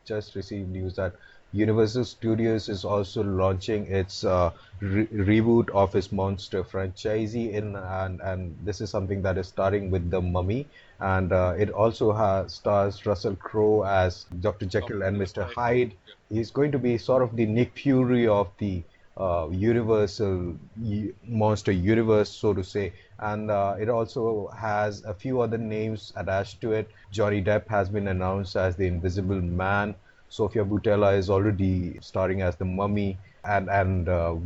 just received news that Universal Studios is also launching its reboot of its Monster franchise and this is something that is starting with The Mummy, and it also has stars Russell Crowe as Dr. Jekyll and Dr. Mr. Hyde. Hyde. Yeah. He's going to be sort of the Nick Fury of the Universal Monster universe, so to say. And it also has a few other names attached to it. Johnny Depp has been announced as the Invisible Man. Sofia Boutella is already starring as the Mummy, and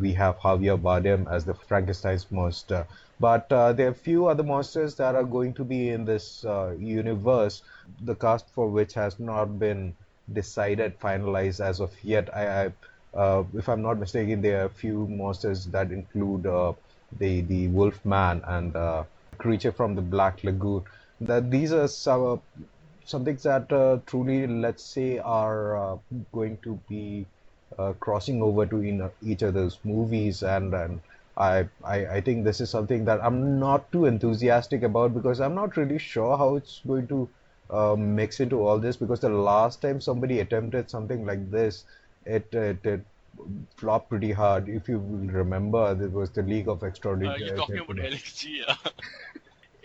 we have Javier Bardem as the Frankenstein's monster. But there are a few other monsters that are going to be in this universe, the cast for which has not been decided, finalized as of yet. If I'm not mistaken, there are a few monsters that include the Wolf Man and creature from the Black Lagoon. That these are some things that truly, let's say, are going to be crossing over to each other's movies, and I think this is something that I'm not too enthusiastic about because I'm not really sure how it's going to mix into all this because the last time somebody attempted something like this, it flopped pretty hard. If you will remember, there was the League of You're Extraordinary talking about Gentlemen. LXG.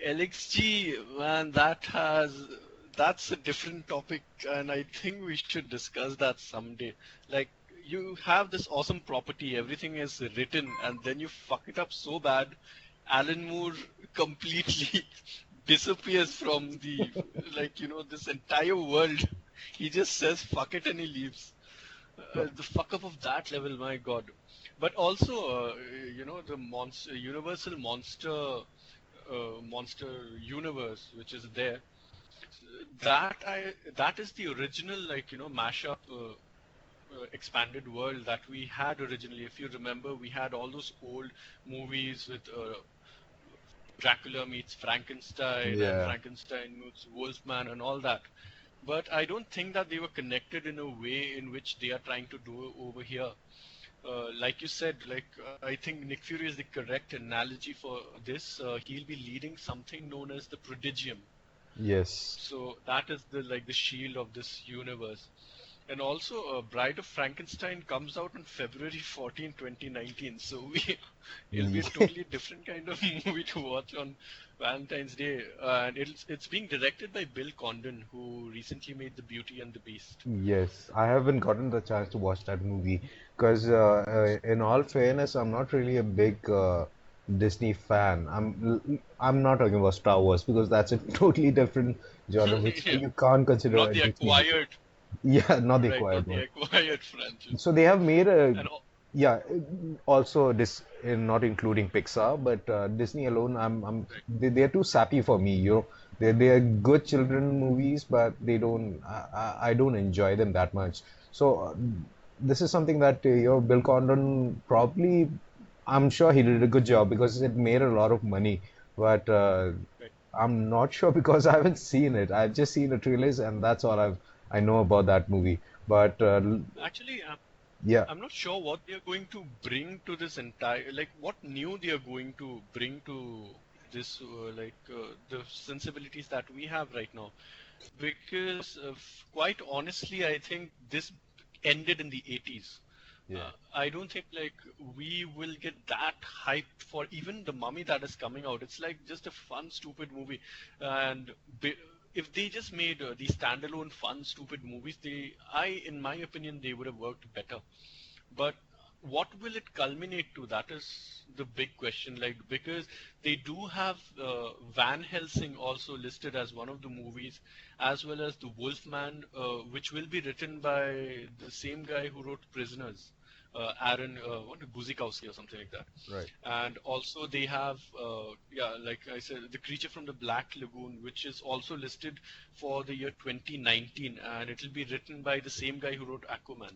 LXG, man, that's a different topic, and I think we should discuss that someday. Like, you have this awesome property, everything is written, and then you fuck it up so bad, Alan Moore completely disappears from this entire world. He just says fuck it and he leaves. The fuck up of that level, my god. But also, the Universal monster universe which is there, that is the original, mashup, expanded world that we had originally. If you remember, we had all those old movies with Dracula meets Frankenstein and Yeah. Frankenstein meets Wolfman and all that. But I don't think that they were connected in a way in which they are trying to do over here. Like you said, I think Nick Fury is the correct analogy for this. He'll be leading something known as the Prodigium. Yes. So that is the shield of this universe. And also, Bride of Frankenstein comes out on February 14, 2019. So it'll be a totally different kind of movie to watch on Valentine's Day. And it's being directed by Bill Condon, who recently made The Beauty and the Beast. Yes, I haven't gotten the chance to watch that movie because, in all fairness, I'm not really a big Disney fan. I'm not talking about Star Wars because that's a totally different genre which Yeah, you can't consider not a the Disney movie. acquired, Yeah, not the right? acquired Not the one. acquired franchise. So they have made a And yeah, also this not including Pixar, but Disney alone, right. they're too sappy for me. They're good children movies, but they don't I don't enjoy them that much. So this is something that Bill Condon probably I'm sure he did a good job because it made a lot of money, but Right. I'm not sure because I haven't seen it. I've just seen the trailers and that's all I know about that movie. But Actually, yeah. I'm not sure what they're going to bring to this entire, like what new they are going to bring to this, the sensibilities that we have right now. Because quite honestly, I think this ended in the 80s. Yeah. I don't think like we will get that hyped for even the Mummy that is coming out. It's like just a fun, stupid movie, and if they just made these standalone, fun, stupid movies, in my opinion, they would have worked better. But what will it culminate to? That is the big question. Like, because they do have Van Helsing also listed as one of the movies, as well as The Wolfman, which will be written by the same guy who wrote Prisoners, Aaron, what, Guzikowski or something like that. Right. And also they have, yeah, like I said, The Creature from the Black Lagoon, which is also listed for the year 2019, and it will be written by the same guy who wrote Aquaman.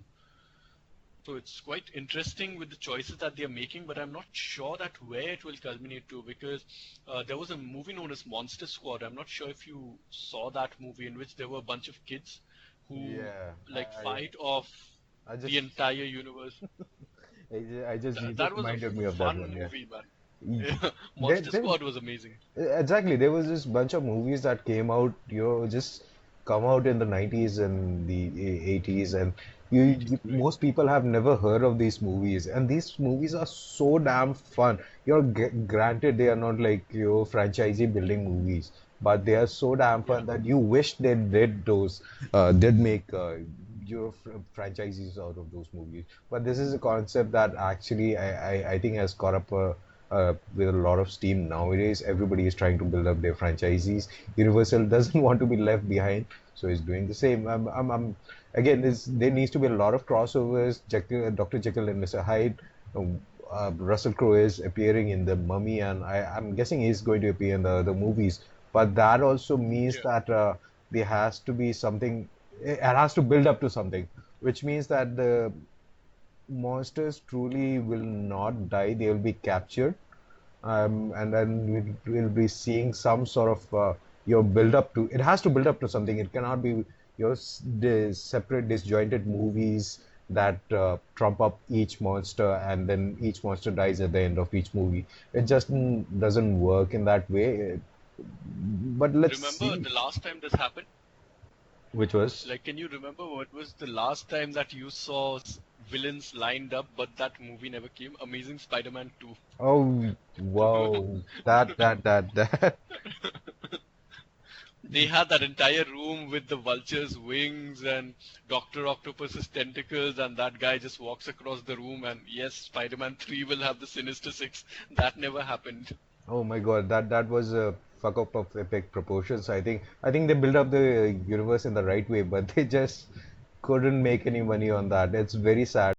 So it's quite interesting with the choices that they are making, but I'm not sure that where it will culminate to, because there was a movie known as Monster Squad. I'm not sure if you saw that movie, in which there were a bunch of kids who Yeah, like fight off I the just, entire universe. you That just was a reminded me of that fun one. Yeah, movie, man. Y- Monster there, Squad was amazing. exactly. There was this bunch of movies that came out, just come out in the 90s and the 80s, and Right. most people have never heard of these movies, and these movies are so damn fun. Granted, they are not like your franchisee building movies, but they are so damn Yeah. fun that you wish they did make franchises out of those movies. But this is a concept that actually I think has caught up with a lot of steam nowadays. Everybody is trying to build up their franchisees. Universal doesn't want to be left behind, so it's doing the same. Again, there needs to be a lot of crossovers. Dr. Jekyll and Mr. Hyde. Russell Crowe is appearing in the Mummy, and I'm guessing he's going to appear in the movies. But that also means Yeah. that there has to be something. It has to build up to something, which means that the monsters truly will not die. They will be captured, and then we'll be seeing some sort of your build up to. It has to build up to something. It cannot be the separate disjointed movies that trump up each monster, and then each monster dies at the end of each movie. It just doesn't work in that way. But let's Remember see, the last time this happened? which was. Like, can you remember what was the last time that you saw villains lined up, but that movie never came? Amazing Spider-Man 2. Oh, wow. That. They had that entire room with the vulture's wings and Doctor Octopus's tentacles, and that guy just walks across the room. And yes, Spider-Man 3 will have the Sinister Six. That never happened. Oh my God, that was a fuck up of epic proportions. I think they built up the universe in the right way, but they just couldn't make any money on that. It's very sad.